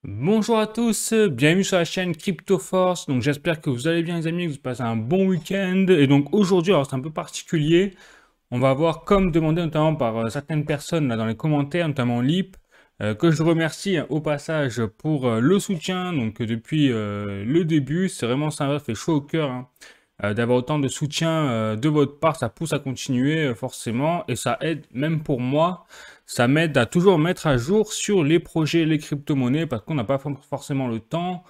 Bonjour à tous, bienvenue sur la chaîne CryptoForce. Donc j'espère que vous allez bien les amis, que vous passez un bon week-end. Et donc aujourd'hui, alors c'est un peu particulier, on va voir comme demandé notamment par certaines personnes là dans les commentaires, notamment Lip, que je remercie au passage pour le soutien. Donc depuis le début, c'est vraiment ça fait chaud au cœur, hein, d'avoir autant de soutien de votre part, ça pousse à continuer forcément et ça aide même pour moi. Ça m'aide à toujours mettre à jour sur les projets, les crypto-monnaies, parce qu'on n'a pas forcément le temps,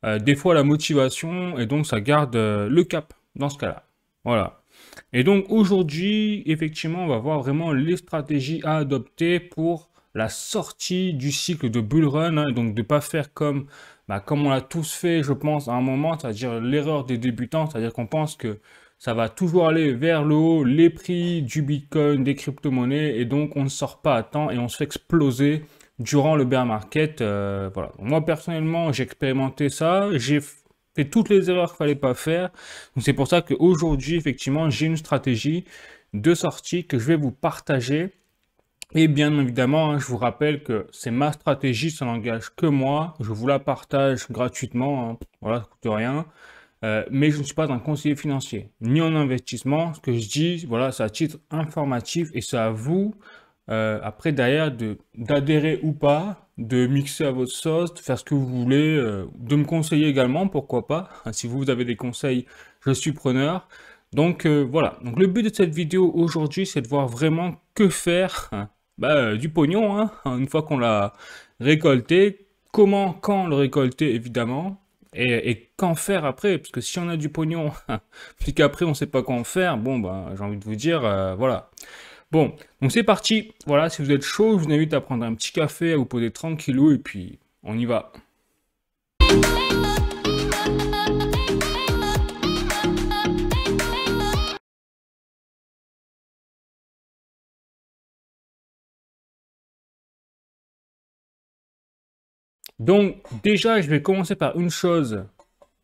des fois la motivation, et donc ça garde le cap dans ce cas-là. Voilà. Et donc aujourd'hui, effectivement, on va voir vraiment les stratégies à adopter pour la sortie du cycle de bull run, hein, donc de ne pas faire comme on l'a tous fait, je pense, à un moment, c'est-à-dire l'erreur des débutants, c'est-à-dire qu'on pense que ça va toujours aller vers le haut, les prix du Bitcoin, des crypto-monnaies, et donc on ne sort pas à temps et on se fait exploser durant le bear market. Voilà. Moi, personnellement, j'ai expérimenté ça, j'ai fait toutes les erreurs qu'il fallait pas faire. Donc c'est pour ça qu'aujourd'hui, effectivement, j'ai une stratégie de sortie que je vais vous partager. Et bien évidemment, hein, je vous rappelle que c'est ma stratégie, ça n'engage que moi. Je vous la partage gratuitement, hein. Voilà, ça coûte rien. Mais je ne suis pas un conseiller financier, ni en investissement. Ce que je dis, voilà, c'est à titre informatif et c'est à vous, après, derrière, d'adhérer ou pas, de mixer à votre sauce, de faire ce que vous voulez, de me conseiller également, pourquoi pas. Si vous avez des conseils, je suis preneur. Donc voilà, donc le but de cette vidéo aujourd'hui, c'est de voir vraiment que faire, hein, du pognon, hein, une fois qu'on l'a récolté, comment, quand le récolter évidemment, et qu'en faire après, parce que si on a du pognon, puis qu'après on sait pas quoi en faire, bon ben j'ai envie de vous dire, voilà. Bon, donc c'est parti, voilà, si vous êtes chaud, je vous invite à prendre un petit café, à vous poser tranquillou, et puis on y va. Donc déjà, je vais commencer par une chose,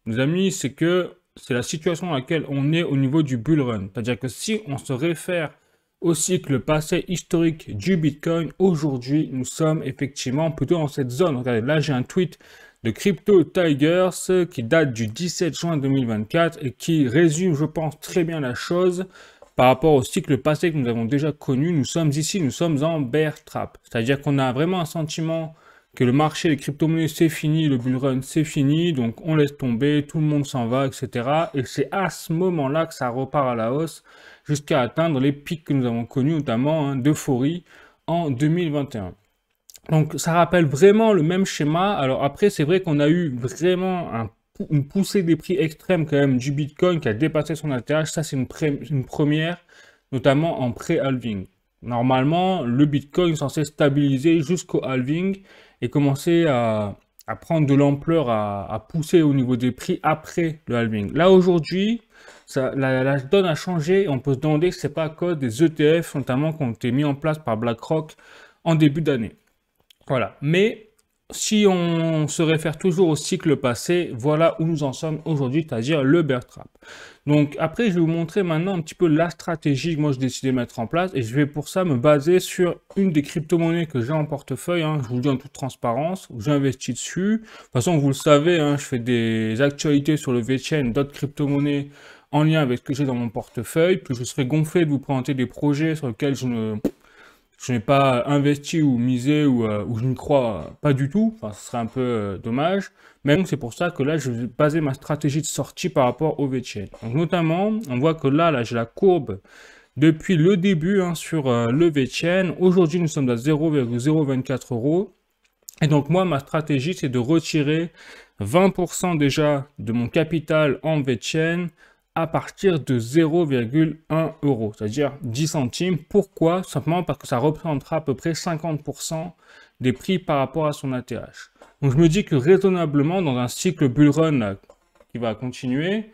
mes amis, c'est que c'est la situation dans laquelle on est au niveau du bull run. C'est-à-dire que si on se réfère au cycle passé historique du Bitcoin, aujourd'hui, nous sommes effectivement plutôt dans cette zone. Regardez, là, j'ai un tweet de Crypto Tigers qui date du 17 juin 2024 et qui résume, je pense, très bien la chose par rapport au cycle passé que nous avons déjà connu. Nous sommes ici, nous sommes en bear trap. C'est-à-dire qu'on a vraiment un sentiment que le marché des crypto-monnaies c'est fini, le bull run c'est fini, donc on laisse tomber, tout le monde s'en va, etc. Et c'est à ce moment-là que ça repart à la hausse jusqu'à atteindre les pics que nous avons connus, notamment hein, d'euphorie en 2021. Donc ça rappelle vraiment le même schéma. Alors après, c'est vrai qu'on a eu vraiment une poussée des prix extrême quand même du Bitcoin qui a dépassé son ATH. Ça, c'est une première, notamment en pré-halving. Normalement, le Bitcoin est censé stabiliser jusqu'au halving et commencer à prendre de l'ampleur, à pousser au niveau des prix après le halving. Là, aujourd'hui, la donne a changé et on peut se demander si c'est pas à cause des ETF, notamment qui ont été mis en place par BlackRock en début d'année. Voilà. Mais si on se réfère toujours au cycle passé, voilà où nous en sommes aujourd'hui, c'est-à-dire le bear trap. Donc après, je vais vous montrer maintenant un petit peu la stratégie que moi j'ai décidé de mettre en place et je vais pour ça me baser sur une des crypto-monnaies que j'ai en portefeuille, hein, je vous le dis en toute transparence, où j'ai investi dessus. De toute façon, vous le savez, hein, je fais des actualités sur le VeChain, d'autres crypto-monnaies en lien avec ce que j'ai dans mon portefeuille, puis je serai gonflé de vous présenter des projets sur lesquels je n'ai pas investi ou misé ou je n'y crois pas du tout. Enfin, ce serait un peu dommage. Mais donc, c'est pour ça que là, je vais baser ma stratégie de sortie par rapport au VeChain. Donc, notamment, on voit que là j'ai la courbe depuis le début hein, sur le VeChain. Aujourd'hui, nous sommes à 0,024 euros. Et donc, moi, ma stratégie, c'est de retirer 20% déjà de mon capital en VeChain à partir de 0,1 euro, c'est-à-dire 10 centimes. Pourquoi? Simplement parce que ça représentera à peu près 50% des prix par rapport à son ATH. Donc je me dis que raisonnablement, dans un cycle bull run qui va continuer,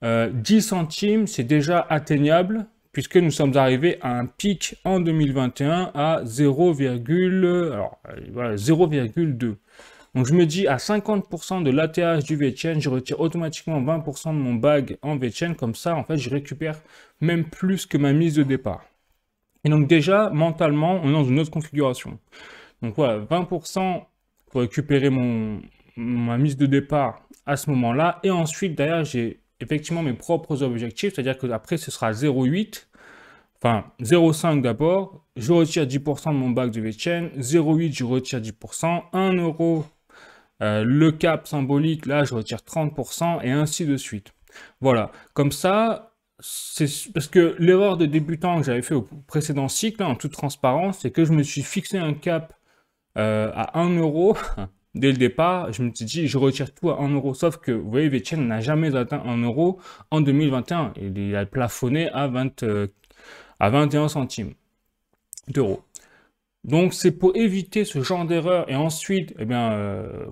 10 centimes, c'est déjà atteignable, puisque nous sommes arrivés à un pic en 2021 à 0,2. Donc je me dis à 50% de l'ATH du VeChain, je retire automatiquement 20% de mon bag en VeChain, comme ça en fait je récupère même plus que ma mise de départ. Et donc déjà mentalement on est dans une autre configuration. Donc voilà, 20% pour récupérer ma mise de départ à ce moment-là. Et ensuite, derrière, j'ai effectivement mes propres objectifs, c'est-à-dire que après ce sera 0,8, enfin 0,5 d'abord, je retire 10% de mon bac de VChain, 0,8 je retire 10%, 1 euro, le cap symbolique, là je retire 30% et ainsi de suite. Voilà, comme ça, c'est parce que l'erreur de débutant que j'avais fait au précédent cycle, hein, en toute transparence, c'est que je me suis fixé un cap à 1 euro. Dès le départ, je me suis dit, je retire tout à 1 euro. Sauf que, vous voyez, VeChain n'a jamais atteint 1 euro en 2021. Il a plafonné à 21 centimes d'euros. Donc, c'est pour éviter ce genre d'erreur et ensuite, eh bien,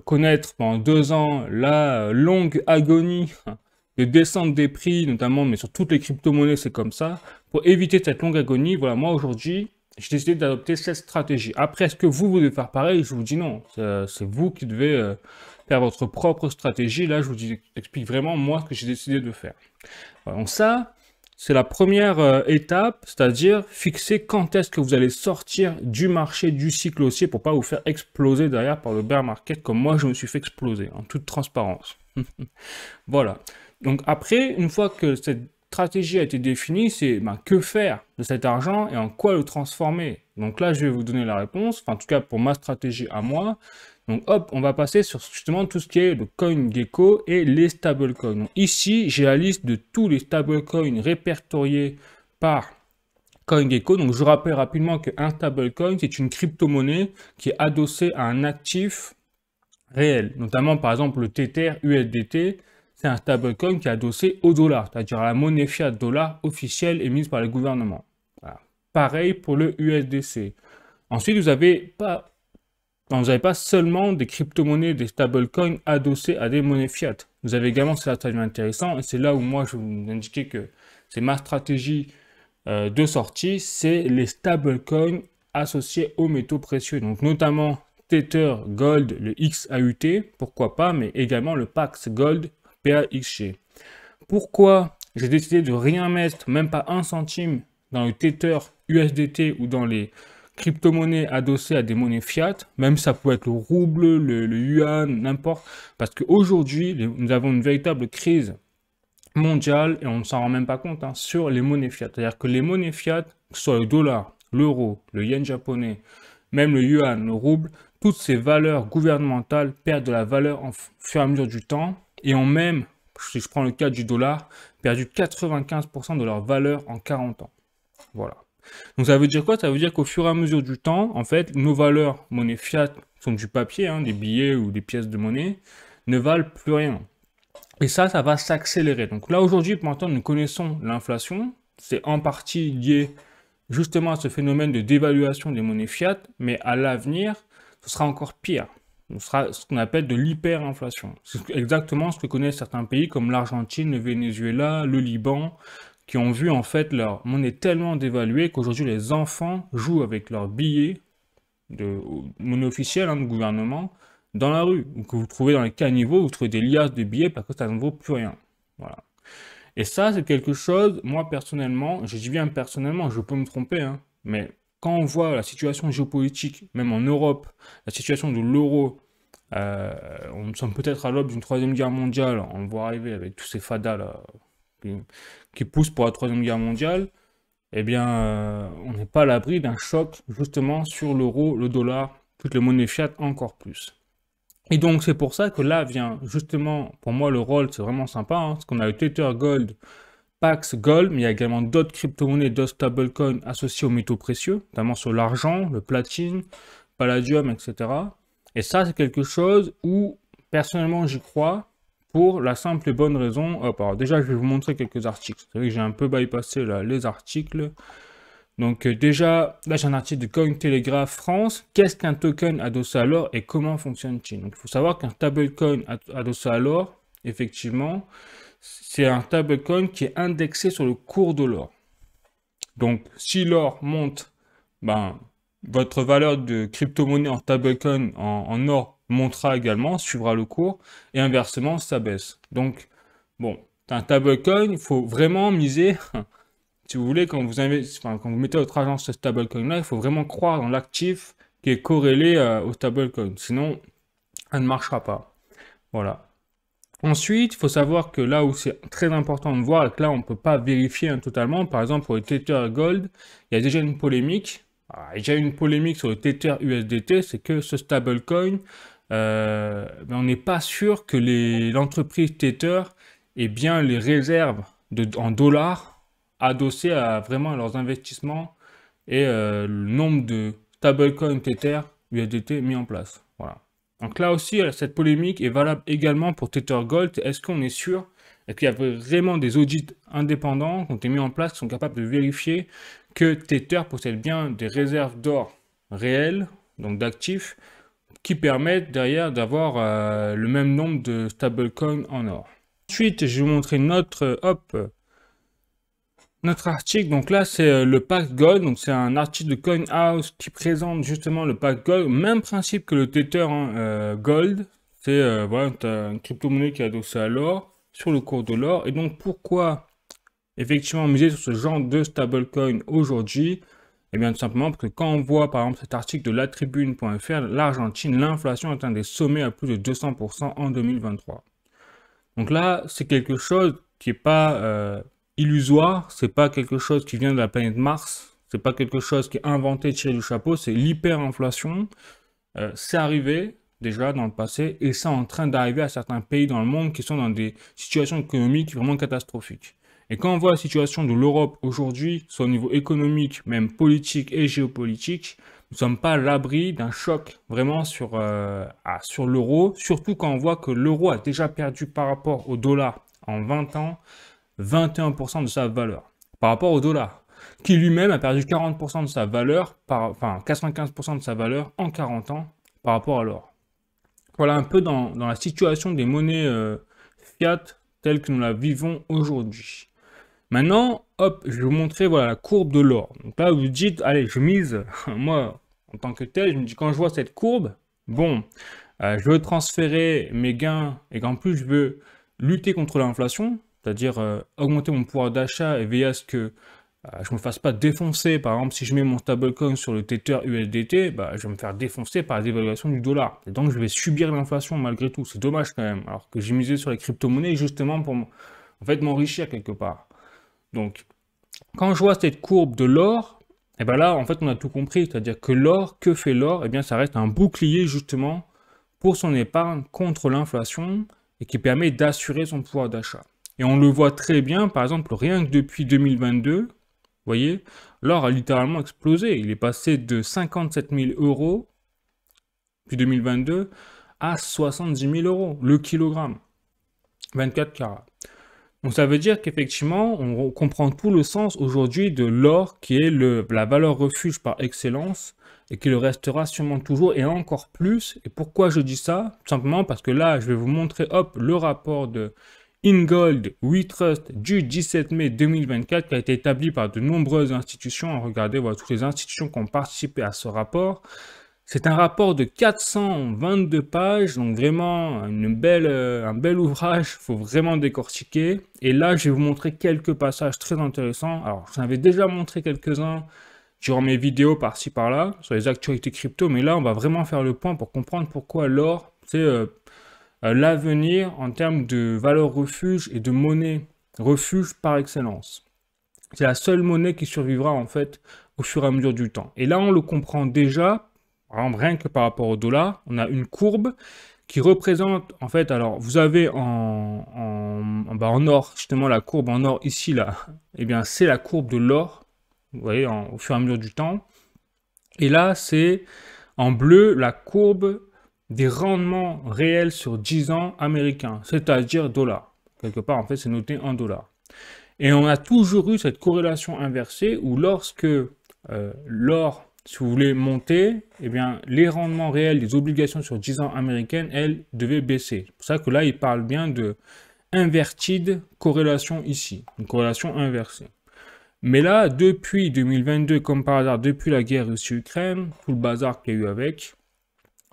connaître pendant 2 ans la longue agonie de descente des prix, notamment, mais sur toutes les crypto-monnaies, c'est comme ça. Pour éviter cette longue agonie, voilà, moi aujourd'hui, j'ai décidé d'adopter cette stratégie. Après, est-ce que vous devez faire pareil? Je vous dis non. C'est vous qui devez faire votre propre stratégie. Là, je vous explique vraiment, moi, ce que j'ai décidé de faire. Voilà, donc ça, c'est la première étape, c'est-à-dire fixer quand est-ce que vous allez sortir du marché, du cycle haussier, pour pas vous faire exploser derrière par le bear market, comme moi, je me suis fait exploser, en toute transparence. Voilà. Donc après, une fois que cette stratégie a été définie, c'est que faire de cet argent et en quoi le transformer. Donc là, je vais vous donner la réponse, enfin en tout cas pour ma stratégie à moi. Donc hop, on va passer sur justement tout ce qui est le CoinGecko et les stablecoins. Donc ici, j'ai la liste de tous les stablecoins répertoriés par CoinGecko. Donc je rappelle rapidement qu'un stablecoin, c'est une crypto-monnaie qui est adossée à un actif réel. Notamment par exemple le Tether USDT, c'est un stablecoin qui est adossé au dollar, c'est-à-dire à la monnaie fiat dollar officielle émise par les gouvernements. Voilà. Pareil pour le USDC. Ensuite, vous n'avez pas seulement des crypto-monnaies, des stablecoins adossés à des monnaies fiat. Vous avez également, c'est là que ça devient intéressant, et c'est là où moi je vais vous indiquer que c'est ma stratégie de sortie, c'est les stablecoins associés aux métaux précieux. Donc notamment Tether Gold, le XAUT, pourquoi pas, mais également le Pax Gold PAXG. Pourquoi j'ai décidé de rien mettre, même pas 1 centime, dans le Tether USDT ou dans les crypto-monnaies adossées à des monnaies fiat, même ça peut être le rouble, le yuan, n'importe, parce qu'aujourd'hui, nous avons une véritable crise mondiale, et on ne s'en rend même pas compte, hein, sur les monnaies fiat. C'est-à-dire que les monnaies fiat, que ce soit le dollar, l'euro, le yen japonais, même le yuan, le rouble, toutes ces valeurs gouvernementales perdent de la valeur au fur et à mesure du temps, et ont même, si je prends le cas du dollar, perdu 95% de leur valeur en 40 ans. Voilà. Donc ça veut dire quoi? Ça veut dire qu'au fur et à mesure du temps, en fait, nos valeurs monnaie fiat sont du papier, hein, des billets ou des pièces de monnaie, ne valent plus rien. Et ça va s'accélérer. Donc là, aujourd'hui, pour l'instant, nous connaissons l'inflation. C'est en partie lié justement à ce phénomène de dévaluation des monnaies fiat, mais à l'avenir, ce sera encore pire. Ce sera ce qu'on appelle de l'hyperinflation. C'est exactement ce que connaissent certains pays comme l'Argentine, le Venezuela, le Liban, qui ont vu en fait leur monnaie tellement dévaluée qu'aujourd'hui les enfants jouent avec leurs billets de monnaie officielle, hein, de gouvernement, dans la rue, ou que vous trouvez dans les caniveaux, vous trouvez des liasses de billets parce que ça ne vaut plus rien. Voilà. Et ça, c'est quelque chose, moi personnellement, je dis bien personnellement, je peux me tromper, hein, mais quand on voit la situation géopolitique, même en Europe, la situation de l'euro, on sommes peut-être à l'aube d'une troisième guerre mondiale, on le voit arriver avec tous ces fadas là, qui poussent pour la troisième guerre mondiale, eh bien, on n'est pas à l'abri d'un choc justement sur l'euro, le dollar, toutes les monnaies fiat encore plus. Et donc c'est pour ça que là vient justement, pour moi le rôle c'est vraiment sympa, hein, parce qu'on a le Tether Gold, Pax Gold, mais il y a également d'autres crypto-monnaies, d'autres stablecoins associés aux métaux précieux, notamment sur l'argent, le platine, palladium, etc. Et ça c'est quelque chose où personnellement j'y crois, pour la simple et bonne raison, hop, alors déjà je vais vous montrer quelques articles, c'est vrai que j'ai un peu bypassé là, les articles. Donc déjà, là j'ai un article de Cointelegraph France. Qu'est-ce qu'un token adossé à l'or et comment fonctionne-t-il? Donc il faut savoir qu'un stablecoin adossé à l'or, effectivement, c'est un stablecoin qui est indexé sur le cours de l'or. Donc si l'or monte, ben, votre valeur de crypto-monnaie en stablecoin en or montera également, suivra le cours, et inversement, ça baisse. Donc, bon, un stablecoin, il faut vraiment miser... Si vous voulez, quand vous mettez votre argent sur ce stablecoin-là, il faut vraiment croire dans l'actif qui est corrélé au stablecoin. Sinon, ça ne marchera pas. Voilà. Ensuite, il faut savoir que là où c'est très important de voir, et que là on ne peut pas vérifier totalement, par exemple pour le Tether Gold, il y a déjà une polémique. Il y a déjà une polémique sur le Tether USDT, c'est que ce stablecoin, ben, on n'est pas sûr que l'entreprise Tether ait bien les réserves en dollars adossées à vraiment leurs investissements et le nombre de stablecoins Tether USDT mis en place. Voilà. Donc là aussi, cette polémique est valable également pour Tether Gold. Est-ce qu'on est sûr qu'il y a vraiment des audits indépendants qui ont été mis en place qui sont capables de vérifier que Tether possède bien des réserves d'or réelles, donc d'actifs, qui permettent derrière d'avoir le même nombre de stablecoins en or. Ensuite, je vais vous montrer notre article. Donc là, c'est le pack Gold. Donc c'est un article de CoinHouse qui présente justement le pack Gold. Même principe que le Tether Gold. C'est voilà, tu as une crypto-monnaie qui est adossée à l'or, sur le cours de l'or. Et donc pourquoi effectivement miser sur ce genre de stablecoin aujourd'hui? Eh bien tout simplement parce que quand on voit par exemple cet article de latribune.fr, l'Argentine, l'inflation atteint des sommets à plus de 200% en 2023. Donc là, c'est quelque chose qui n'est pas illusoire, c'est pas quelque chose qui vient de la planète Mars, c'est pas quelque chose qui est inventé, tiré du chapeau, c'est l'hyperinflation. C'est arrivé déjà dans le passé et c'est en train d'arriver à certains pays dans le monde qui sont dans des situations économiques vraiment catastrophiques. Et quand on voit la situation de l'Europe aujourd'hui, soit au niveau économique, même politique et géopolitique, nous ne sommes pas à l'abri d'un choc vraiment sur l'euro, surtout quand on voit que l'euro a déjà perdu par rapport au dollar en 20 ans 21% de sa valeur par rapport au dollar, qui lui-même a perdu 40% de sa valeur, enfin 95% de sa valeur en 40 ans par rapport à l'or. Voilà un peu dans la situation des monnaies fiat telles que nous la vivons aujourd'hui. Maintenant, hop, je vais vous montrer voilà, la courbe de l'or. Donc là, vous dites, allez, je mise, moi, en tant que tel, je me dis, quand je vois cette courbe, bon, je veux transférer mes gains et qu'en plus, je veux lutter contre l'inflation, c'est-à-dire augmenter mon pouvoir d'achat et veiller à ce que je ne me fasse pas défoncer. Par exemple, si je mets mon stablecoin sur le Tether USDT, bah, je vais me faire défoncer par la dévaluation du dollar. Et donc, je vais subir l'inflation malgré tout. C'est dommage quand même. Alors que j'ai misé sur les crypto-monnaies justement pour en fait, m'enrichir quelque part. Donc, quand je vois cette courbe de l'or, et ben là, en fait, on a tout compris. C'est-à-dire que l'or, que fait l'or? Eh bien, ça reste un bouclier justement pour son épargne contre l'inflation et qui permet d'assurer son pouvoir d'achat. Et on le voit très bien, par exemple, rien que depuis 2022, vous voyez, l'or a littéralement explosé. Il est passé de 57 000 euros, depuis 2022, à 70 000 euros le kilogramme, 24 carats. Donc ça veut dire qu'effectivement, on comprend tout le sens aujourd'hui de l'or qui est la valeur refuge par excellence et qui le restera sûrement toujours et encore plus. Et pourquoi je dis ça? Tout simplement parce que là, je vais vous montrer, hop, le rapport de InGold We Trust du 17 mai 2024 qui a été établi par de nombreuses institutions. Regardez, voilà, toutes les institutions qui ont participé à ce rapport. C'est un rapport de 422 pages, donc vraiment un bel ouvrage, il faut vraiment décortiquer. Et là, je vais vous montrer quelques passages très intéressants. Alors, j'en avais déjà montré quelques-uns durant mes vidéos par-ci par-là, sur les actualités crypto, mais là, on va vraiment faire le point pour comprendre pourquoi l'or, c'est l'avenir en termes de valeur refuge et de monnaie refuge par excellence. C'est la seule monnaie qui survivra en fait au fur et à mesure du temps. Et là, on le comprend déjà. Par exemple, rien que par rapport au dollar, on a une courbe qui représente, en fait, alors vous avez en or, justement la courbe en or ici, là, eh bien c'est la courbe de l'or, vous voyez, au fur et à mesure du temps. Et là, c'est en bleu la courbe des rendements réels sur 10 ans américains, c'est-à-dire dollars. Quelque part, en fait, c'est noté en dollars. Et on a toujours eu cette corrélation inversée où lorsque l'or, si vous voulez monter, eh bien, les rendements réels des obligations sur 10 ans américaines, elles, devaient baisser. C'est pour ça que là, il parle bien de inverted corrélation ici, une corrélation inversée. Mais là, depuis 2022, comme par hasard, depuis la guerre Russie-Ukraine, tout le bazar qu'il y a eu avec,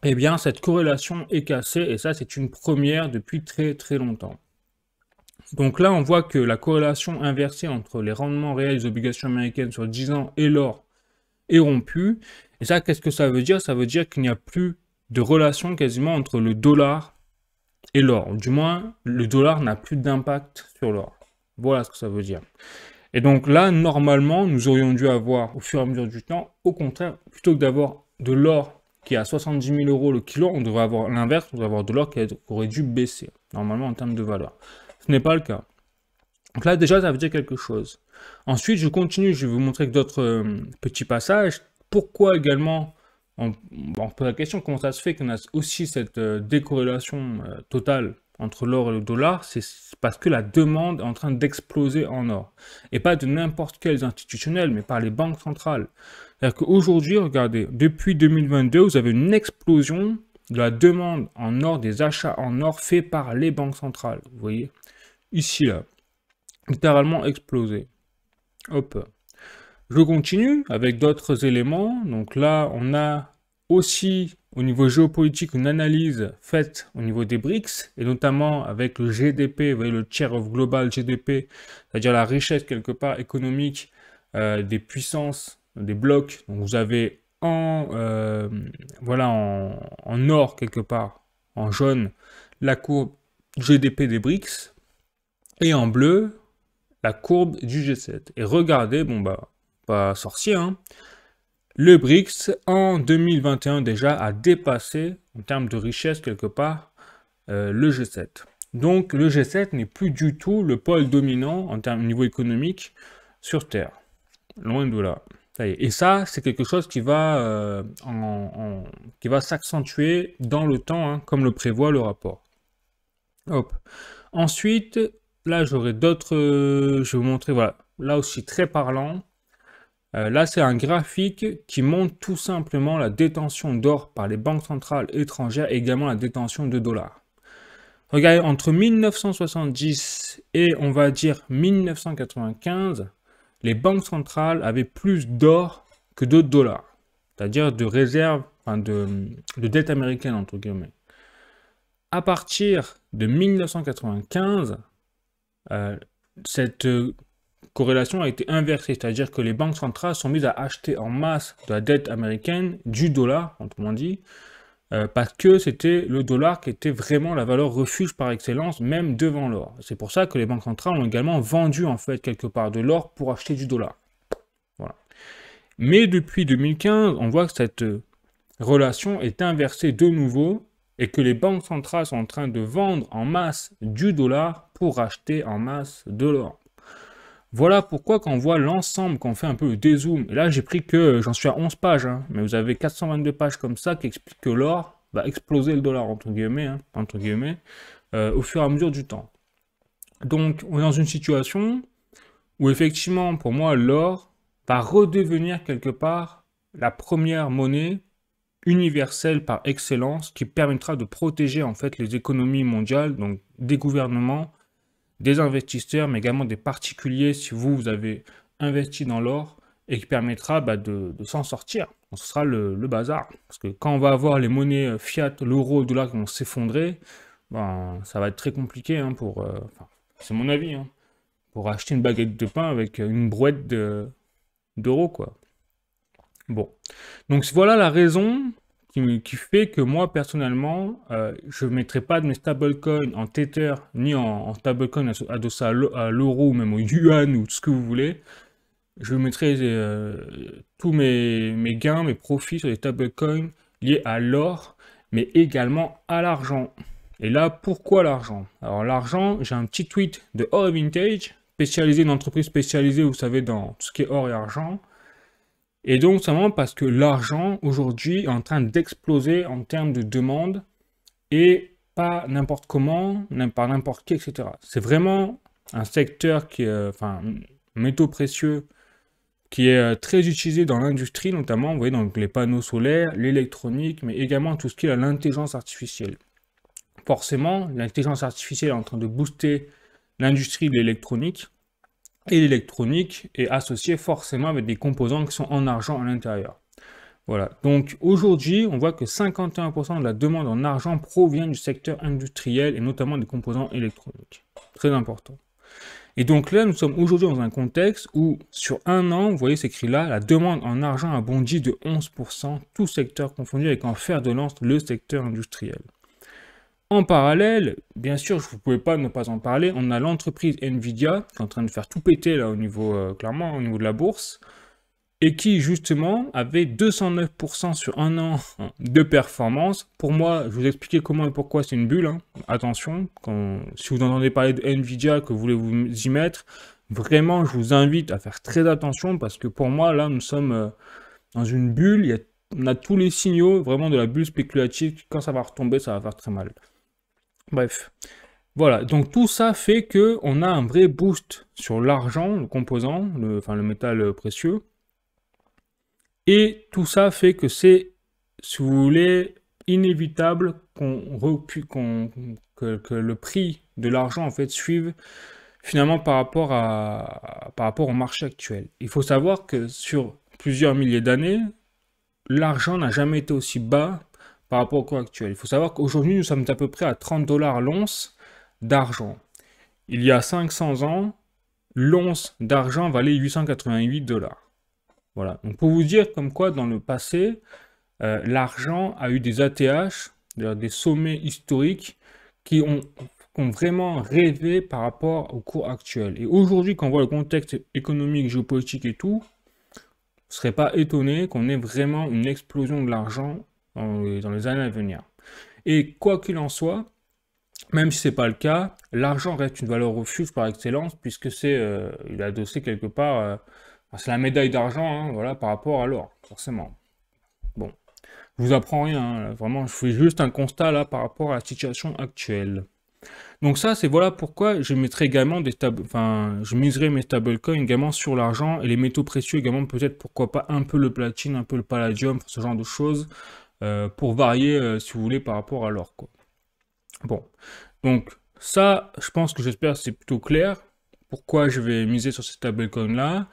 eh bien, cette corrélation est cassée, et ça, c'est une première depuis très très longtemps. Donc là, on voit que la corrélation inversée entre les rendements réels des obligations américaines sur 10 ans et l'or est rompue. Et ça, qu'est-ce que ça veut dire? Ça veut dire qu'il n'y a plus de relation quasiment entre le dollar et l'or. Du moins, le dollar n'a plus d'impact sur l'or. Voilà ce que ça veut dire. Et donc là, normalement, nous aurions dû avoir, au fur et à mesure du temps, au contraire, plutôt que d'avoir de l'or qui est à 70 000 euros le kilo, on devrait avoir l'inverse, on devrait avoir de l'or qui aurait dû baisser, normalement en termes de valeur. Ce n'est pas le cas. Donc là, déjà, ça veut dire quelque chose. Ensuite, je continue, je vais vous montrer d'autres petits passages. Pourquoi également, on pose la question, comment ça se fait qu'on a aussi cette décorrélation totale entre l'or et le dollar? C'est parce que la demande est en train d'exploser en or. Et pas de n'importe quels institutionnels, mais par les banques centrales. C'est-à-dire qu'aujourd'hui, regardez, depuis 2022, vous avez une explosion de la demande en or, des achats en or faits par les banques centrales. Vous voyez, ici, là, littéralement explosé. Hop. Je continue avec d'autres éléments. Donc là, on a aussi au niveau géopolitique une analyse faite au niveau des BRICS, et notamment avec le GDP, vous voyez le Share of Global GDP, c'est-à-dire la richesse quelque part économique des puissances, des blocs. Donc vous avez voilà, en or quelque part, en jaune, la courbe GDP des BRICS, et en bleu, la courbe du G7. Et regardez, bon bah, pas sorcier, hein, le BRICS, en 2021 déjà, a dépassé, en termes de richesse quelque part, le G7. Donc le G7 n'est plus du tout le pôle dominant en termes de niveau économique sur Terre. Loin de là. Ça y est. Et ça, c'est quelque chose qui va, qui va s'accentuer dans le temps, hein, comme le prévoit le rapport. Hop. Ensuite, là, j'aurai d'autres... je vais vous montrer, voilà. Là aussi, très parlant. Là, c'est un graphique qui montre tout simplement la détention d'or par les banques centrales étrangères et également la détention de dollars. Regardez, entre 1970 et on va dire 1995, les banques centrales avaient plus d'or que de dollars. C'est-à-dire de réserves, enfin de dette américaine, entre guillemets. À partir de 1995, cette corrélation a été inversée, c'est-à-dire que les banques centrales sont mises à acheter en masse de la dette américaine, du dollar, autrement dit, parce que c'était le dollar qui était vraiment la valeur refuge par excellence, même devant l'or. C'est pour ça que les banques centrales ont également vendu en fait quelque part de l'or pour acheter du dollar. Voilà. Mais depuis 2015, on voit que cette relation est inversée de nouveau et que les banques centrales sont en train de vendre en masse du dollar pour acheter en masse de l'or. Voilà pourquoi quand on voit l'ensemble, quand on fait un peu le dézoom, et là j'ai pris que, j'en suis à 11 pages, hein, mais vous avez 422 pages comme ça qui expliquent que l'or va exploser le dollar, entre guillemets, au fur et à mesure du temps. Donc on est dans une situation où effectivement, pour moi, l'or va redevenir quelque part la première monnaie universelle par excellence qui permettra de protéger en fait les économies mondiales, donc des gouvernements, des investisseurs, mais également des particuliers si vous avez investi dans l'or et qui permettra de s'en sortir. Donc, ce sera le bazar. Parce que quand on va avoir les monnaies fiat, l'euro, le dollar qui vont s'effondrer, ben, ça va être très compliqué pour... c'est mon avis, hein, pour acheter une baguette de pain avec une brouette d'euros, quoi. Bon. Donc voilà la raison qui fait que moi, personnellement, je ne mettrai pas de mes stablecoins en Tether, ni en stablecoin adossé à l'euro, ou même au yuan, ou tout ce que vous voulez. Je mettrai tous mes gains, mes profits sur les stablecoins liés à l'or, mais également à l'argent. Et là, pourquoi l'argent? Alors l'argent, j'ai un petit tweet de Or Vintage, spécialisé, une entreprise spécialisée, vous savez, dans tout ce qui est or et argent. Et donc, simplement parce que l'argent, aujourd'hui, est en train d'exploser en termes de demande, et pas n'importe comment, par n'importe qui, etc. C'est vraiment un secteur qui est, métaux précieux, qui est très utilisé dans l'industrie, notamment, vous voyez, donc les panneaux solaires, l'électronique, mais également tout ce qui est l'intelligence artificielle. Forcément, l'intelligence artificielle est en train de booster l'industrie de l'électronique, et l'électronique est associée forcément avec des composants qui sont en argent à l'intérieur. Voilà, donc aujourd'hui, on voit que 51% de la demande en argent provient du secteur industriel et notamment des composants électroniques. Très important. Et donc là, nous sommes aujourd'hui dans un contexte où, sur un an, vous voyez, c'est écrit là, la demande en argent a bondi de 11%, tout secteur confondu, avec en fer de lance le secteur industriel. En parallèle, bien sûr, je ne pouvais pas ne pas en parler, on a l'entreprise Nvidia, qui est en train de faire tout péter là au niveau, clairement, au niveau de la bourse, et qui justement avait 209% sur un an de performance. Pour moi, je vous expliquer comment et pourquoi c'est une bulle, hein. Attention, si vous entendez parler de Nvidia, que vous voulez vous y mettre, vraiment, je vous invite à faire très attention, parce que pour moi, là, nous sommes dans une bulle, on a tous les signaux vraiment de la bulle spéculative, quand ça va retomber, ça va faire très mal. Bref. Voilà, donc tout ça fait que on a un vrai boost sur l'argent, le composant, le métal précieux. Et tout ça fait que c'est, si vous voulez, inévitable que le prix de l'argent en fait suive finalement par rapport au marché actuel. Il faut savoir que sur plusieurs milliers d'années, l'argent n'a jamais été aussi bas par rapport au cours actuel. Il faut savoir qu'aujourd'hui, nous sommes à peu près à 30 $ l'once d'argent. Il y a 500 ans, l'once d'argent valait 888 $. Voilà. Donc pour vous dire comme quoi dans le passé, l'argent a eu des ATH, des sommets historiques qui ont vraiment rêvé par rapport au cours actuel. Et aujourd'hui, quand on voit le contexte économique, géopolitique et tout, on ne serait pas étonné qu'on ait vraiment une explosion de l'argent dans les années à venir. Et quoi qu'il en soit, même si ce n'est pas le cas, l'argent reste une valeur refuge par excellence, puisque il est adossé quelque part, c'est la médaille d'argent, hein, voilà, par rapport à l'or, forcément. Bon, je vous apprends rien, hein, vraiment, je fais juste un constat là par rapport à la situation actuelle. Donc ça, c'est voilà pourquoi je mettrai également je miserai mes stablecoins également sur l'argent et les métaux précieux également, peut-être pourquoi pas un peu le platine, un peu le palladium, ce genre de choses, pour varier, si vous voulez, par rapport à l'or, quoi. Bon, donc ça, je pense que j'espère c'est plutôt clair pourquoi je vais miser sur ces stablecoins là.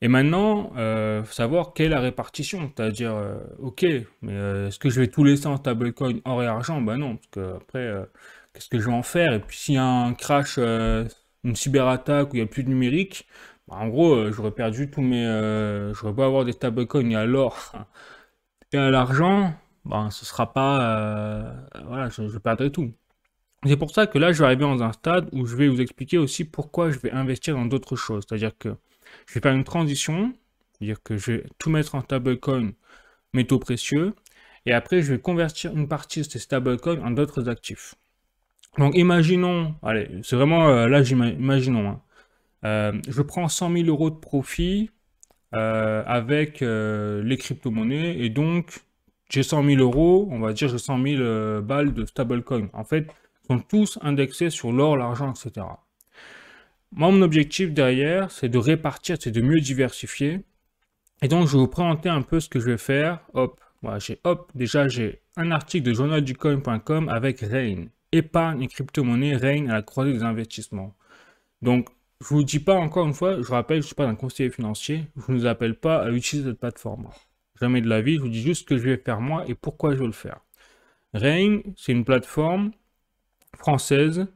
Et maintenant, faut savoir quelle est la répartition, c'est-à-dire, ok, mais est-ce que je vais tout laisser en stablecoin or et argent? Ben non, parce que après, qu'est-ce que je vais en faire? Et puis s'il y a un crash, une cyberattaque où il n'y a plus de numérique, bah, en gros, j'aurais perdu j'aurais beau avoir des stablecoins et à l'or et à l'argent, ben ce sera pas, voilà, je perdrai tout. C'est pour ça que là, je vais arriver dans un stade où je vais vous expliquer aussi pourquoi je vais investir dans d'autres choses. C'est-à-dire que je vais faire une transition, c'est-à-dire que je vais tout mettre en stablecoin, métaux précieux, et après, je vais convertir une partie de ces stablecoins en d'autres actifs. Donc, imaginons, allez, c'est vraiment, là, imaginons, hein, je prends 100 000 € de profit avec les crypto-monnaies, et donc, j'ai 100 000 €, on va dire, j'ai 100 000 balles de stablecoin. En fait, sont tous indexés sur l'or, l'argent, etc. Moi, mon objectif derrière, c'est de répartir, c'est de mieux diversifier. Et donc, je vais vous présenter un peu ce que je vais faire. Hop, voilà, déjà, j'ai un article de journalducoin.com avec Rain. Épargne et crypto-monnaie, Rain à la croisée des investissements. Donc, je ne vous dis pas encore une fois, je rappelle, je ne suis pas un conseiller financier, je ne vous appelle pas à utiliser cette plateforme. Jamais de la vie, je vous dis juste ce que je vais faire moi et pourquoi je vais le faire. Rain, c'est une plateforme française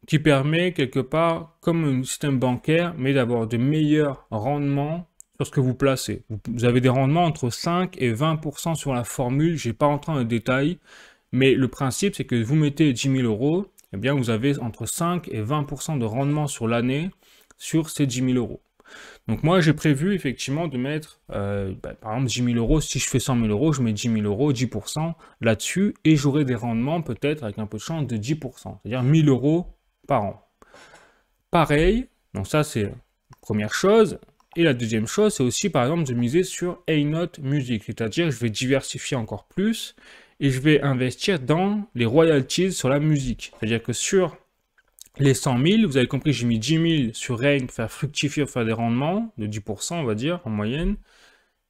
qui permet quelque part, comme un système bancaire, mais d'avoir de meilleurs rendements sur ce que vous placez. Vous avez des rendements entre 5 et 20% sur la formule, je ne vais pas rentrer dans le détail, mais le principe c'est que vous mettez 10 000 €, eh bien vous avez entre 5 et 20% de rendement sur l'année sur ces 10 000 €. Donc moi j'ai prévu effectivement de mettre, par exemple 10 000 €, si je fais 100 000 €, je mets 10 000 €, 10% là-dessus, et j'aurai des rendements peut-être avec un peu de chance de 10%, c'est-à-dire 1 000 € par an. Pareil, donc ça c'est la première chose, et la deuxième chose c'est aussi par exemple de miser sur A-Note Music, c'est-à-dire je vais diversifier encore plus, et je vais investir dans les royalties sur la musique, c'est-à-dire que sur les 100 000, vous avez compris, j'ai mis 10 000 sur Rain pour faire fructifier, pour faire des rendements de 10%, on va dire, en moyenne.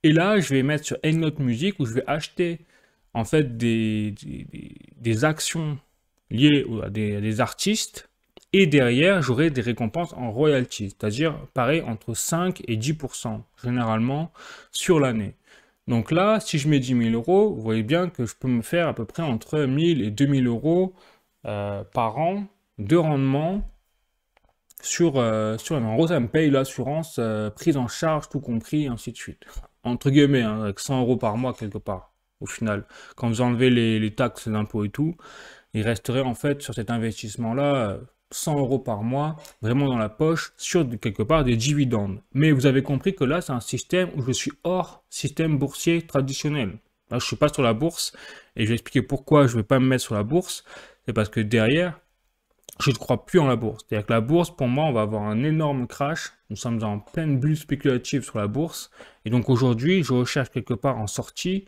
Et là, je vais mettre sur A-Note Music où je vais acheter en fait des actions liées à des artistes. Et derrière, j'aurai des récompenses en royalties, c'est-à-dire, pareil, entre 5 et 10% généralement sur l'année. Donc là, si je mets 10 000 €, vous voyez bien que je peux me faire à peu près entre 1 000 et 2 000 € par an de rendement en gros, ça me paye l'assurance, prise en charge, tout compris, ainsi de suite. Entre guillemets, hein, avec 100 euros par mois quelque part, au final. Quand vous enlevez les taxes, les impôts et tout, il resterait en fait sur cet investissement-là 100 euros par mois, vraiment dans la poche, sur quelque part des dividendes. Mais vous avez compris que là, c'est un système où je suis hors système boursier traditionnel. Là, je ne suis pas sur la bourse, et je vais expliquer pourquoi je ne vais pas me mettre sur la bourse. C'est parce que derrière, je ne crois plus en la bourse. C'est-à-dire que la bourse, pour moi, on va avoir un énorme crash. Nous sommes en pleine bulle spéculative sur la bourse. Et donc aujourd'hui, je recherche quelque part en sortie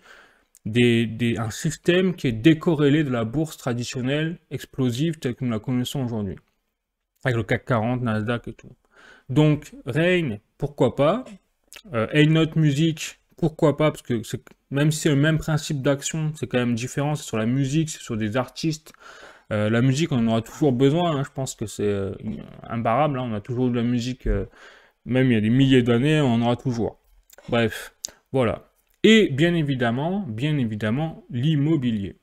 un système qui est décorrélé de la bourse traditionnelle, explosive, telle que nous la connaissons aujourd'hui. Avec le CAC 40, Nasdaq et tout. Donc, Rain, pourquoi pas. A-Note Music, pourquoi pas, parce que même si c'est le même principe d'action, c'est quand même différent. C'est sur la musique, c'est sur des artistes. La musique, on en aura toujours besoin, hein. Je pense que c'est imbarrable, hein. On a toujours de la musique, même il y a des milliers d'années, on en aura toujours. Bref, voilà. Et bien évidemment, l'immobilier.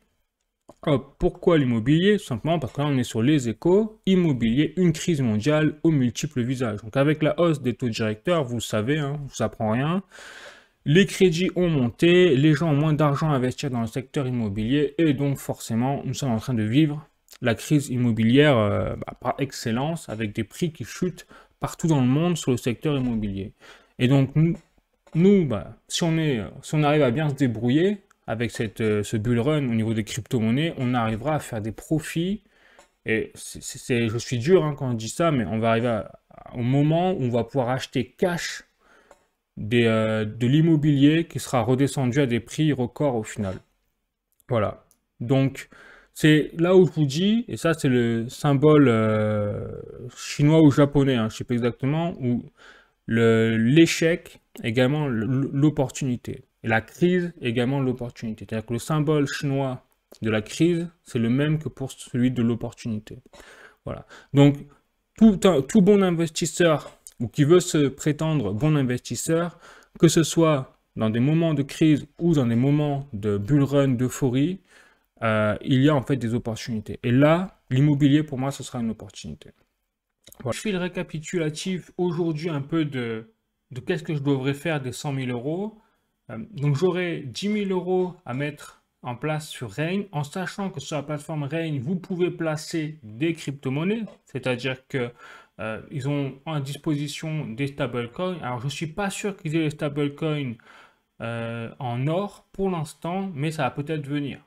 Pourquoi l'immobilier? Tout simplement parce que là, on est sur les échos. Immobilier, une crise mondiale aux multiples visages. Donc avec la hausse des taux directeurs, vous le savez, hein, ça prend rien. Les crédits ont monté, les gens ont moins d'argent à investir dans le secteur immobilier et donc forcément, nous sommes en train de vivre la crise immobilière par excellence avec des prix qui chutent partout dans le monde sur le secteur immobilier. Et donc nous si on arrive à bien se débrouiller avec ce bull run au niveau des crypto-monnaies, on arrivera à faire des profits. Et je suis dur hein, quand je dis ça, mais on va arriver au moment où on va pouvoir acheter cash de l'immobilier qui sera redescendu à des prix records au final. Voilà. Donc, c'est là où je vous dis, et ça c'est le symbole chinois ou japonais, hein, je ne sais pas exactement, où l'échec également l'opportunité. Et la crise également l'opportunité. C'est-à-dire que le symbole chinois de la crise, c'est le même que pour celui de l'opportunité. Voilà. Donc, tout bon investisseur ou qui veut se prétendre bon investisseur, que ce soit dans des moments de crise ou dans des moments de bull run, d'euphorie, il y a en fait des opportunités. Et là, l'immobilier, pour moi, ce sera une opportunité. Voilà. Je fais le récapitulatif aujourd'hui un peu de qu'est-ce que je devrais faire des 100 000 euros. Donc j'aurai 10 000 euros à mettre en place sur Rain, en sachant que sur la plateforme Rain, vous pouvez placer des crypto-monnaies, c'est-à-dire que ils ont à disposition des stablecoins. Alors je ne suis pas sûr qu'ils aient les stablecoins en or pour l'instant, mais ça va peut-être venir.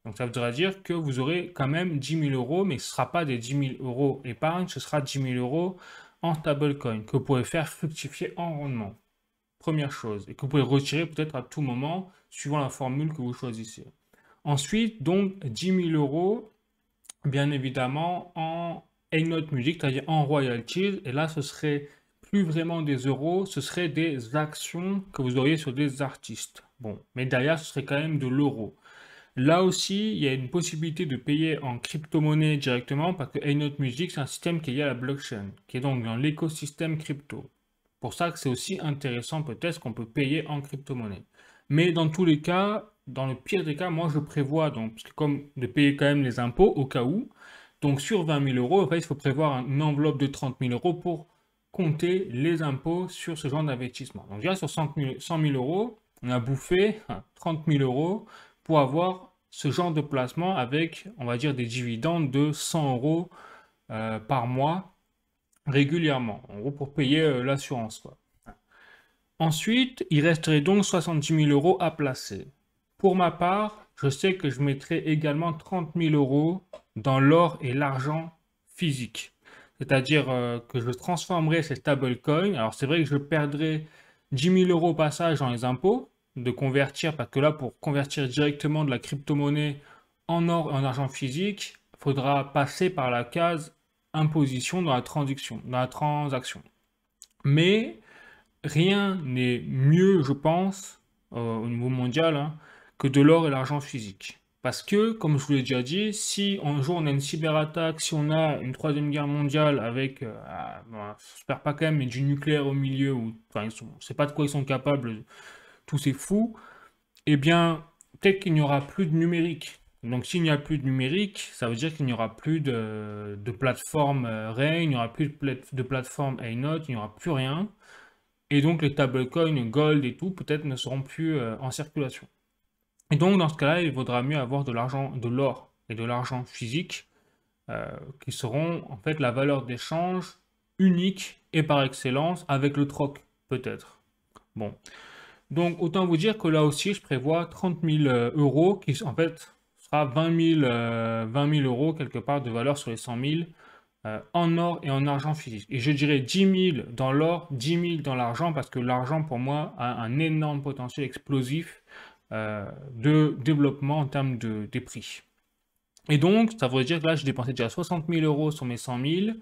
Donc ça voudra dire que vous aurez quand même 10 000 euros, mais ce ne sera pas des 10 000 euros épargne, ce sera 10 000 euros en stablecoin que vous pourrez faire fructifier en rendement. Première chose, et que vous pouvez retirer peut-être à tout moment, suivant la formule que vous choisissez. Ensuite, donc 10 000 euros, bien évidemment, en A-Note Music, c'est-à-dire en royalties, et là ce serait plus vraiment des euros, ce serait des actions que vous auriez sur des artistes. Bon, mais derrière, ce serait quand même de l'euro. Là aussi, il y a une possibilité de payer en crypto-monnaie directement parce que A-Note Music, c'est un système qui est lié à la blockchain, qui est donc dans l'écosystème crypto. Pour ça que c'est aussi intéressant peut-être qu'on peut payer en crypto-monnaie. Mais dans tous les cas, dans le pire des cas, moi je prévois donc, parce que comme de payer quand même les impôts au cas où, donc sur 20 000 euros, en fait, il faut prévoir une enveloppe de 30 000 euros pour compter les impôts sur ce genre d'investissement. Donc déjà sur 100 000 euros, on a bouffé 30 000 euros pour avoir ce genre de placement avec, on va dire, des dividendes de 100 euros par mois régulièrement, en gros pour payer l'assurance, quoi. Ensuite, il resterait donc 70 000 euros à placer. Pour ma part, je sais que je mettrai également 30 000 euros dans l'or et l'argent physique. C'est-à-dire que je transformerai ces stablecoins. Alors c'est vrai que je perdrai 10 000 euros au passage dans les impôts, de convertir, parce que là, pour convertir directement de la crypto-monnaie en or et en argent physique, il faudra passer par la case imposition dans la transaction. Mais rien n'est mieux, je pense, au niveau mondial, hein, que de l'or et l'argent physique. Parce que, comme je vous l'ai déjà dit, si un jour on a une cyberattaque, si on a une troisième guerre mondiale avec, j'espère pas quand même, mais du nucléaire au milieu, ou, enfin, on ne sait pas de quoi ils sont capables, tous ces fous, eh bien, peut-être qu'il n'y aura plus de numérique. Donc, s'il n'y a plus de numérique, ça veut dire qu'il n'y aura plus de plateforme Ray, il n'y aura plus de plateforme Einot, il n'y aura plus rien. Et donc, les stablecoins Gold et tout, peut-être, ne seront plus en circulation. Et donc, dans ce cas-là, il vaudra mieux avoir de l'argent, de l'or et de l'argent physique, qui seront en fait la valeur d'échange unique et par excellence avec le troc, peut-être. Bon. Donc, autant vous dire que là aussi, je prévois 30 000 euros, qui en fait sera 20 000 euros quelque part de valeur sur les 100 000 en or et en argent physique. Et je dirais 10 000 dans l'or, 10 000 dans l'argent, parce que l'argent, pour moi, a un énorme potentiel explosif de développement en termes des prix. Et donc, ça veut dire que là, j'ai dépensé déjà 60 000 euros sur mes 100 000.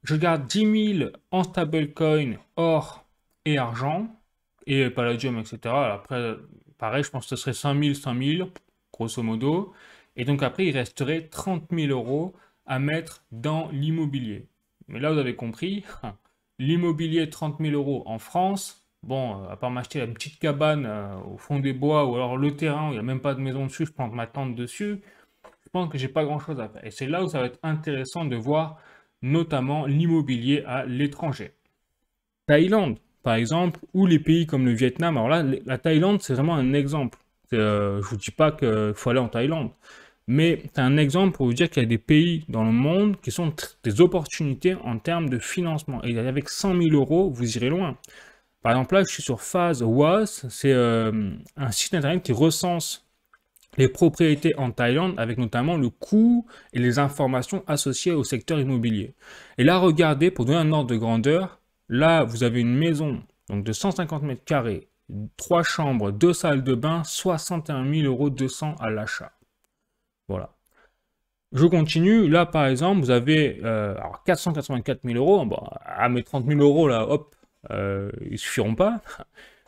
Je garde 10 000 en stablecoin, or et argent, et Palladium, etc. Après, pareil, je pense que ce serait 5 000, grosso modo. Et donc après, il resterait 30 000 euros à mettre dans l'immobilier. Mais là, vous avez compris, l'immobilier 30 000 euros en France, bon, à part m'acheter la petite cabane au fond des bois, ou alors le terrain où il n'y a même pas de maison dessus, je plante ma tente dessus, je pense que j'ai pas grand-chose à faire. Et c'est là où ça va être intéressant de voir notamment l'immobilier à l'étranger. Thaïlande, par exemple, ou les pays comme le Vietnam. Alors là, la Thaïlande, c'est vraiment un exemple. Je vous dis pas qu'il faut aller en Thaïlande, mais c'est un exemple pour vous dire qu'il y a des pays dans le monde qui sont des opportunités en termes de financement. Et avec 100 000 euros, vous irez loin. Par exemple, là, je suis sur PhaseWAS, c'est un site internet qui recense les propriétés en Thaïlande avec notamment le coût et les informations associées au secteur immobilier. Et là, regardez, pour donner un ordre de grandeur, là, vous avez une maison donc de 150 mètres carrés, 3 chambres, 2 salles de bain, 61 200 € à l'achat. Voilà. Je continue. Là, par exemple, vous avez 484 000 euros. Bon, à mes 30 000 euros, là, hop, ils suffiront pas.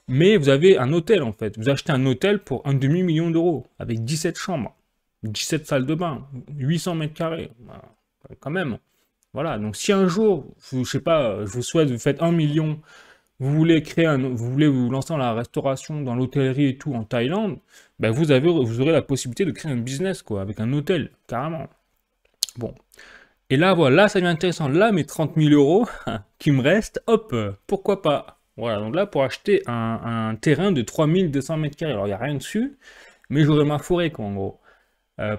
Mais vous avez un hôtel, en fait. Vous achetez un hôtel pour un demi-million d'euros, avec 17 chambres, 17 salles de bain, 800 mètres carrés. Quand même. Voilà. Donc, si un jour, je sais pas, je vous souhaite, vous faites 1 million, vous voulez vous voulez vous lancer dans la restauration, dans l'hôtellerie et tout en Thaïlande, ben vous aurez la possibilité de créer un business, quoi, avec un hôtel, carrément. Bon. Et là, voilà, là, ça devient intéressant. Là, mes 30 000 euros qui me restent, hop, pourquoi pas? Voilà, donc là, pour acheter un terrain de 3200 mètres carrés, alors il n'y a rien dessus, mais j'aurai ma forêt, quoi, en gros.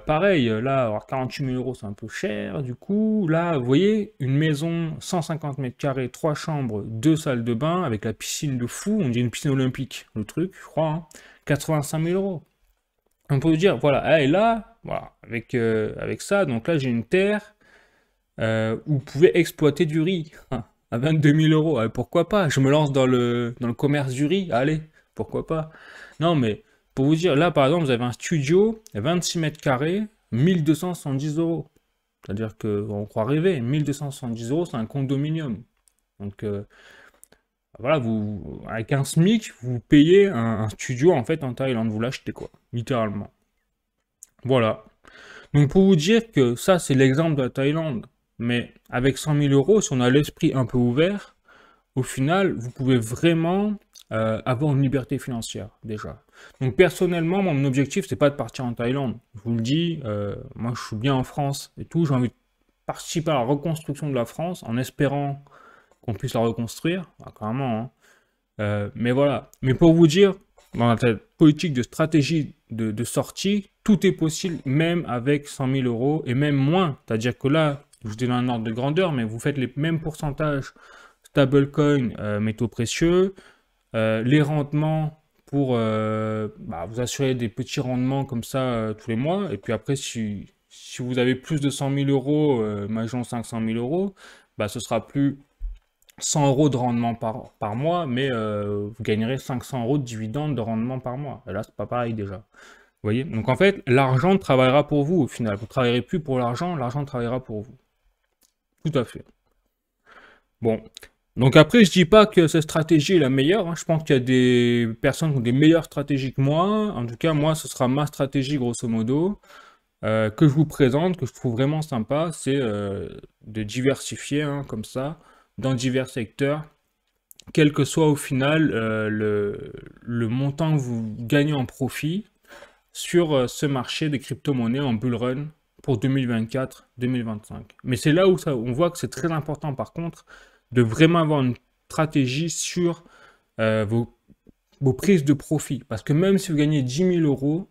Pareil, là, alors 48 000 euros, c'est un peu cher, du coup. Là, vous voyez, une maison, 150 mètres carrés, 3 chambres, 2 salles de bain, avec la piscine de fou, on dit une piscine olympique, le truc, je crois, hein, 85 000 euros. On peut vous dire, voilà, et là, voilà, avec ça, donc là, j'ai une terre où vous pouvez exploiter du riz à 22 000 euros. Allez, pourquoi pas? Je me lance dans le commerce du riz, allez, pourquoi pas? Non, mais pour vous dire, là, par exemple, vous avez un studio, 26 mètres carrés, 1270 euros. C'est-à-dire qu'on croit rêver, 1270 euros, c'est un condominium. Donc, voilà, avec un SMIC, vous payez un studio, en fait, en Thaïlande, vous l'achetez, quoi, littéralement. Voilà. Donc, pour vous dire que ça, c'est l'exemple de la Thaïlande. Mais avec 100 000 euros, si on a l'esprit un peu ouvert, au final, vous pouvez vraiment avoir une liberté financière, déjà. Donc, personnellement, mon objectif, c'est pas de partir en Thaïlande. Je vous le dis, moi, je suis bien en France et tout. J'ai envie de participer à la reconstruction de la France en espérant qu'on puisse la reconstruire. Carrément, hein. Mais voilà. Mais pour vous dire, dans la politique de stratégie de sortie, tout est possible, même avec 100 000 euros et même moins. C'est-à-dire que là, je vous donne un ordre de grandeur, mais vous faites les mêmes pourcentages stablecoin, métaux précieux, les rendements pour vous assurer des petits rendements comme ça tous les mois. Et puis après, si vous avez plus de 100 000 euros, imaginons 500 000 euros, ce sera plus 100 euros de rendement par mois, mais vous gagnerez 500 euros de dividendes de rendement par mois. Et là, c'est pas pareil déjà. Vous voyez? Donc en fait, l'argent travaillera pour vous au final. Vous ne travaillerez plus pour l'argent travaillera pour vous. Tout à fait. Bon. Donc après, je dis pas que cette stratégie est la meilleure, hein. Je pense qu'il y a des personnes qui ont des meilleures stratégies que moi. En tout cas, moi, ce sera ma stratégie, grosso modo, que je vous présente, que je trouve vraiment sympa. C'est de diversifier, hein, comme ça, dans divers secteurs, quel que soit au final le montant que vous gagnez en profit. sur ce marché des crypto-monnaies en bull run pour 2024-2025. Mais c'est là où on voit que c'est très important par contre de vraiment avoir une stratégie sur vos prises de profit. Parce que même si vous gagnez 10 000 euros,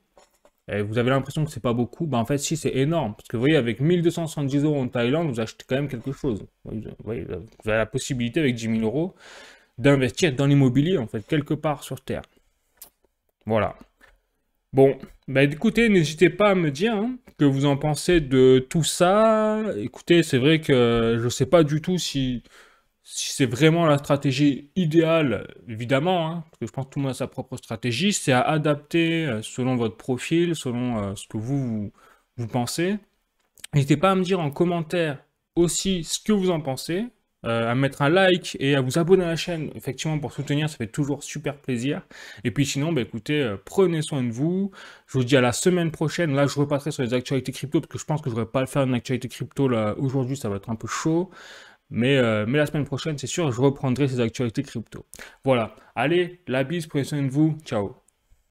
et vous avez l'impression que c'est pas beaucoup, bah en fait si, c'est énorme. Parce que vous voyez, avec 1270 euros en Thaïlande, vous achetez quand même quelque chose. Vous avez la possibilité avec 10 000 euros d'investir dans l'immobilier, en fait, quelque part sur Terre. Voilà. Bon, bah écoutez, n'hésitez pas à me dire hein, que vous en pensez de tout ça. Écoutez, c'est vrai que je sais pas du tout si c'est vraiment la stratégie idéale, évidemment, hein, parce que je pense que tout le monde a sa propre stratégie. C'est à adapter selon votre profil, selon ce que vous pensez. N'hésitez pas à me dire en commentaire aussi ce que vous en pensez, à mettre un like et à vous abonner à la chaîne, effectivement, pour soutenir, ça fait toujours super plaisir. Et puis sinon, bah, écoutez, prenez soin de vous. Je vous dis à la semaine prochaine. Là, je repasserai sur les actualités crypto, parce que je pense que je ne vais pas le faire une actualité crypto là aujourd'hui, ça va être un peu chaud. Mais la semaine prochaine, c'est sûr, je reprendrai ces actualités crypto. Voilà. Allez, la bise, prenez soin de vous. Ciao.